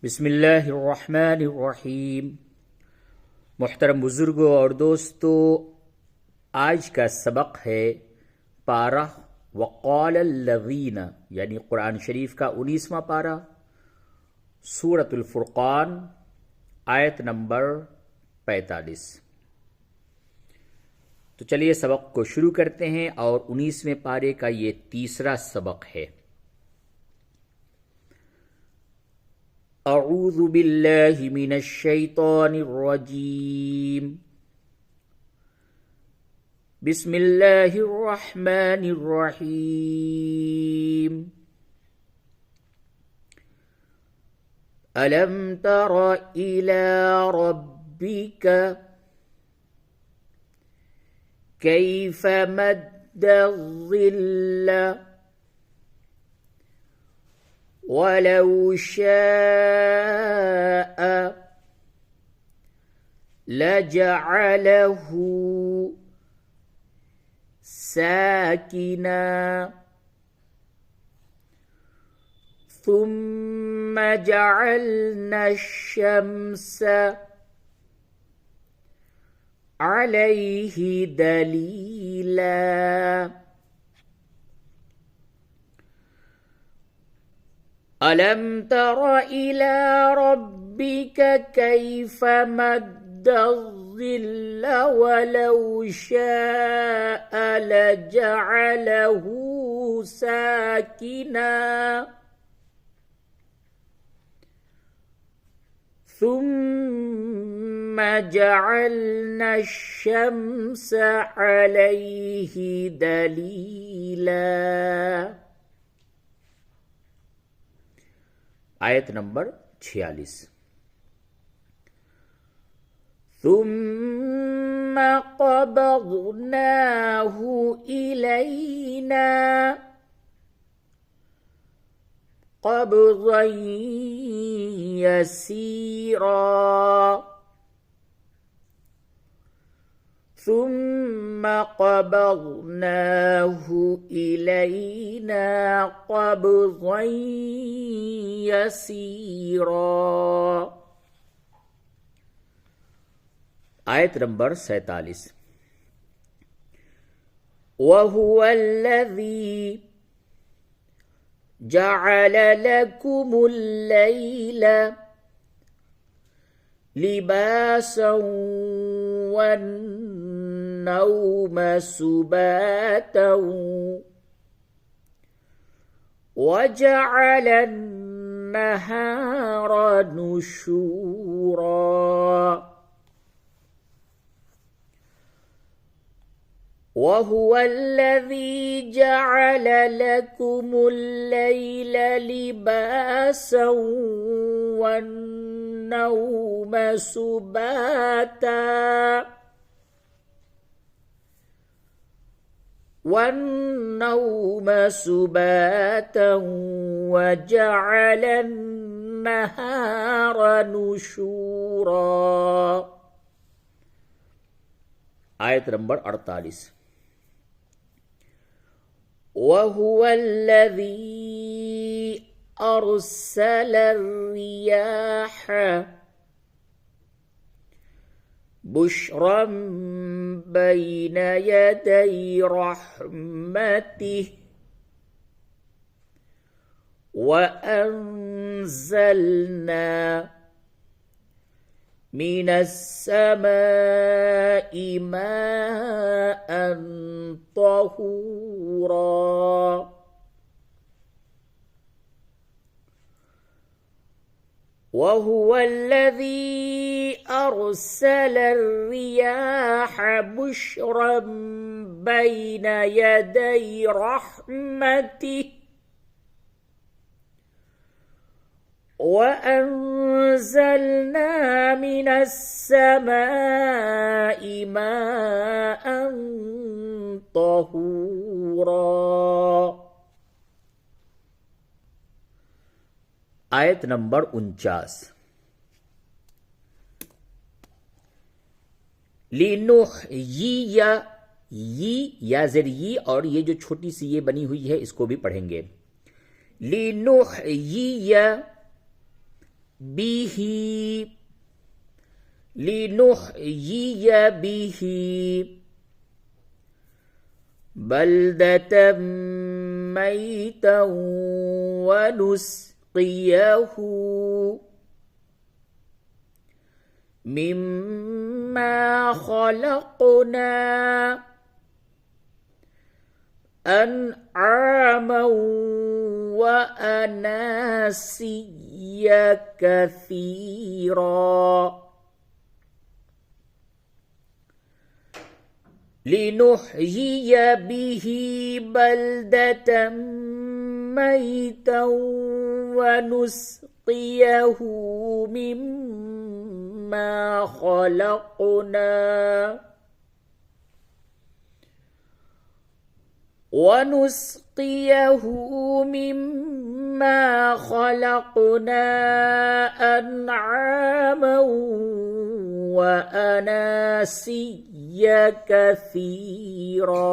बिस्मिल्लाहिर्रहमानिर्रहीम। मुहतरम बुजुर्गों और दोस्तों, आज का सबक है पारा वक़ालल्लज़ीना, यानी कुरान शरीफ का 19वां पारा, सूरतुल फुरक़ान, आयत नंबर 45। तो चलिए सबक को शुरू करते हैं और 19वें पारे का ये तीसरा सबक है। अऊज़ु बिल्लाहि मिनश शैतानिर रजीम। बिस्मिल्लाहिर रहमानिर रहीम। अलम तर इला रब्बिक कैफ मद्दज़िल्ल वलौ शाअ लजअलहु साकिना थुम्म जअलना अश-शम्स अलैहि दलीला। अलम तर इला रब्बिक कैफ मद्दज़िल्ल वलौ शाअ लजअलहु साकिना थुम्म जअलना अश-शम्स अलैहि दलीला। आयत नंबर 46। थुम्म क़बज़नाहु इलैना क़ब्ज़न यसीरा थुम्म क़बज़नाहु इलैना क़ब्ज़न यसीरा। आयत नंबर 47। वहुवल्लज़ी जअल लकुमुल लैला लिबासन वन्नौम सुबातन वजअल अन्नहार नुशूरा। वहुवल्लज़ी जअल लकुमुल लैला लिबासन वन्नौम सुबाता वजअल अन्नहार नुशूरा। आयत नंबर 48। वहुवल्लज़ी अरसल अर्रियाह बुश्रन बैन यदै रहमतिह वअन्ज़लना मिनस समाइ माअन तहूरा। वहुवल्लज़ी अरसल अर्रियाह बुश्रन बैन यदै रहमतिह वअन्ज़लना मिनस समाइ माअन तहूरा। आयत नंबर 49। लिनुहयिया, या ज़ेर ये और ये जो छोटी सी ये बनी हुई है इसको भी पढ़ेंगे। लिनुहयिया बिही लिनुहयिय बिही बल्दतम मैतन वनुस्क़ियहु मिम्मा खलक़ना अनआमन व अनासिया कसीरा लिनुहयिय बिही बल्दतम मैतन वनुस्क़ियहु मिम्मा खलक़ना अनआमा व अनासिया कसीरा।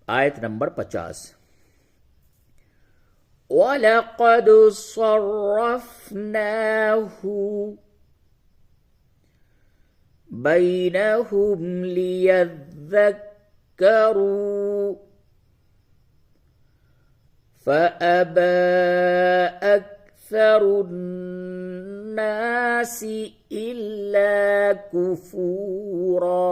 आयत नंबर 50। वलक़द सर्रफ़नाहु बैनहुम लियज़्ज़क्करू फ़अबा अक्सरुन्नासि इल्ला कुफूरा।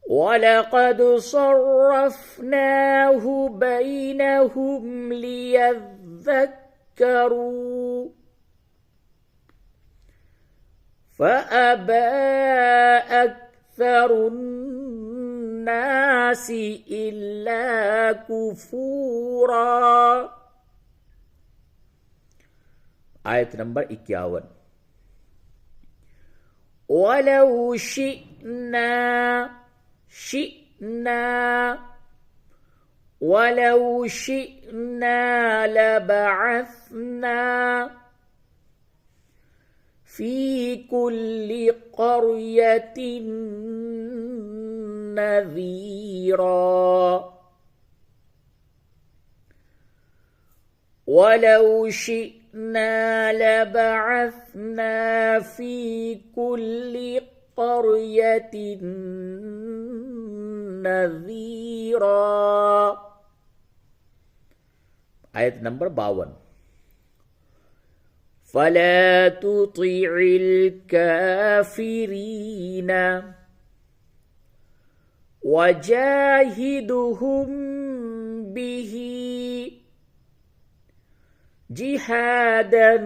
वलक़द सर्रफ़नाहु बैनहुम लियज़्ज़क्करू फ़अबा अक्सरुन्नासि इल्ला कुफूरा। आयत नंबर 51। वलौ शिअना लबअस्ना फ़ी कुल्लि क़र्यतिन नज़ीरा। वलौ शिअना लबअस्ना फ़ी कुल्लि क़र्यतिन नज़ीरा। आयत नंबर 52। फ़ला तुतिअल काफ़िरीन वजाहिदहुम बिही जिहादन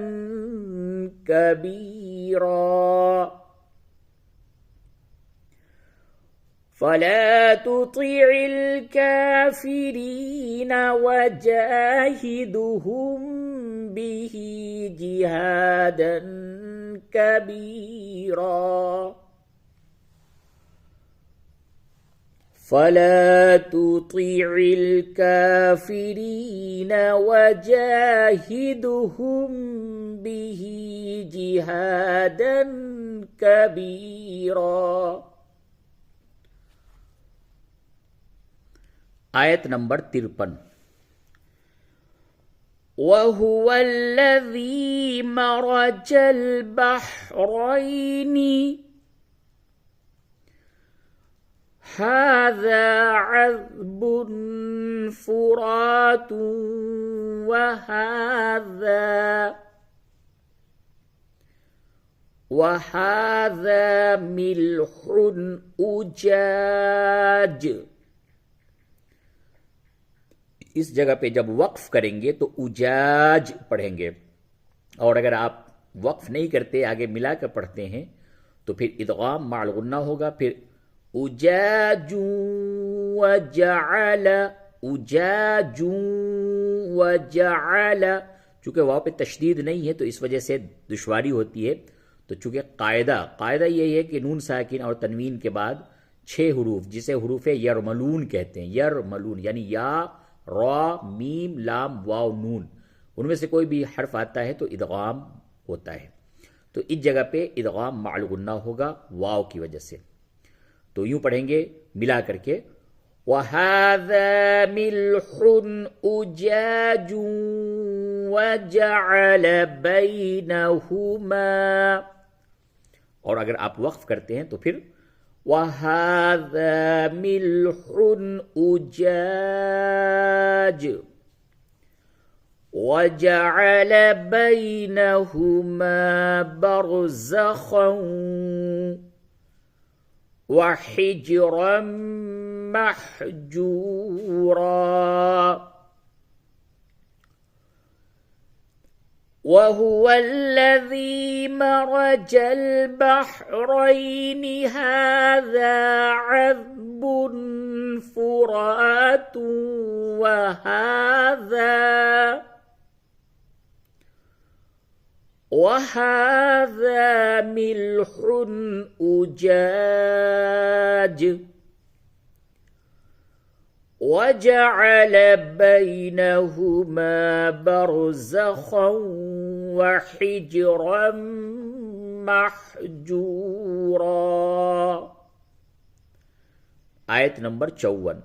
कबीरा। फ़ला तुतिअल काफ़िरीन वजाहिदहुम बिही जिहादन कबीरा। फ़ला तुतिअल काफ़िरीन वजाहिदहुम बिही जिहादन कबीरा। आयत नंबर 53। वहुवल्लज़ी मरजल बहरैनि हाज़ा अज़्बुन फ़ुरातुन वहाज़ा मिल्हुन उजाज। इस जगह पे जब वक्फ करेंगे तो उजाज पढ़ेंगे, और अगर आप वक्फ नहीं करते आगे मिलाकर पढ़ते हैं तो फिर इदगाम माल गुन्ना होगा। फिर उजाजू वजअल, उजाजू वजअल, चूंकि वहाँ पे तशदीद नहीं है तो इस वजह से दुश्वारी होती है। तो चूंकि कायदा यही है कि नून साकिन और तनवीन के बाद 6 हरूफ, जिसे हरूफ यरमलून कहते हैं, यरमलून यानी या रा मीम लाम वाव नून, उनमें से कोई भी हर्फ आता है तो इदगाम होता है। तो इस जगह पे इदगाम माल गुन्ना होगा वाव की वजह से। तो यूं पढ़ेंगे मिला करके, وهذا ملح أجاج وجعل بينهما, और अगर आप वक्फ करते हैं तो फिर وهذا ملح أجاج وجعل بينهما برزخا وحجرا محجورا. وهو الذي مرج البحرين هذا عذب فرات وهذا ملح أجاج وجعل بينهما برزخا وحجرا محجورا. आयत नंबर 54.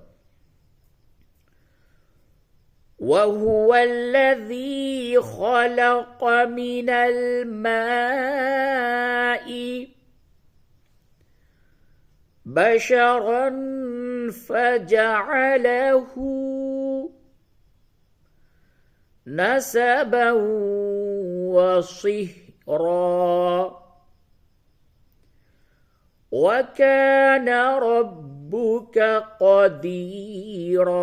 وهو الذي خلق من الماء بشرا فجعله نسبا وصهرا وكان ربك قديرا.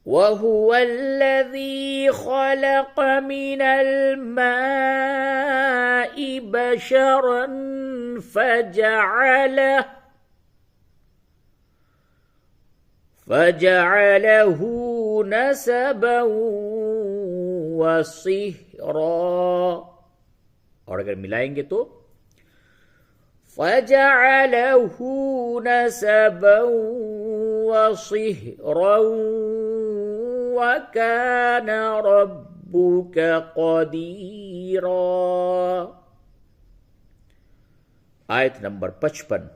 وهو الذي خلق من الماء بشرا فجعله نسبا وصهرا, और अगर मिलाएंगे तो فجعله نسبا وصهرا وكان ربك قديرا. आयत नंबर 55.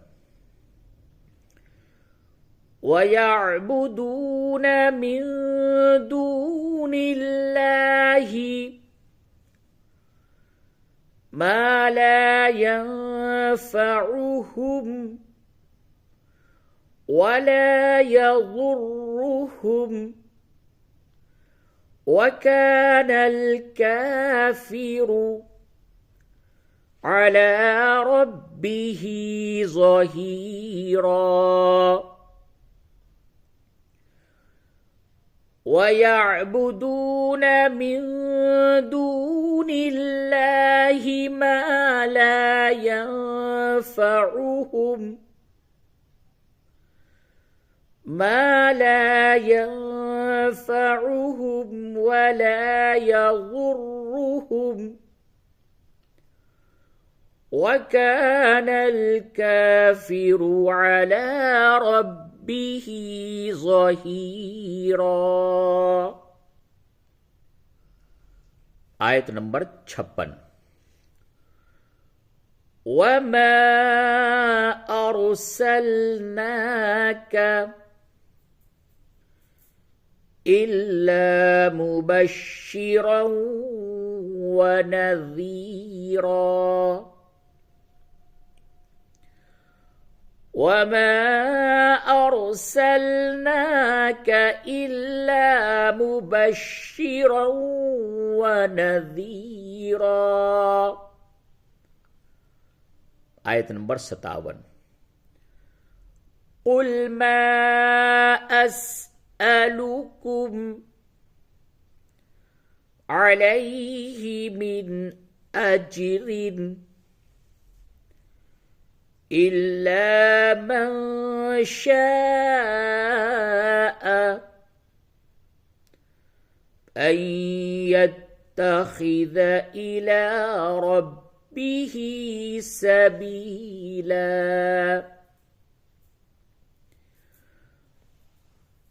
ويعبدون من دون الله ما لا ينفعهم ولا يضرهم وكان الكافر على ربه ظهيرا. ويعبدون من دون الله ما لا ينفعهم ولا يضرهم وكان الكافر على ربه ظهيرا. आयत नंबर 56. وما أرسلناك إلا مبشرا ونذيرا. وما أرسلناك إلا مبشرا ونذيرا. आयत नंबर 57. قل ما أسألكم عليه من أجر إلا من شاء أن يتخذ إلى ربه سبيلا.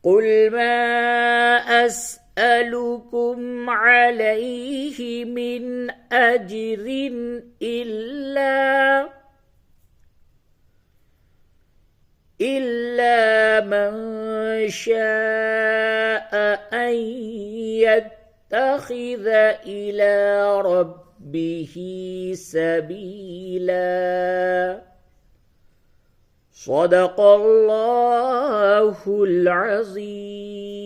قل ما أسألكم عليه من أجر إلا من شاء أن يتخذ إلى ربه سبيلا. صدق الله العظيم.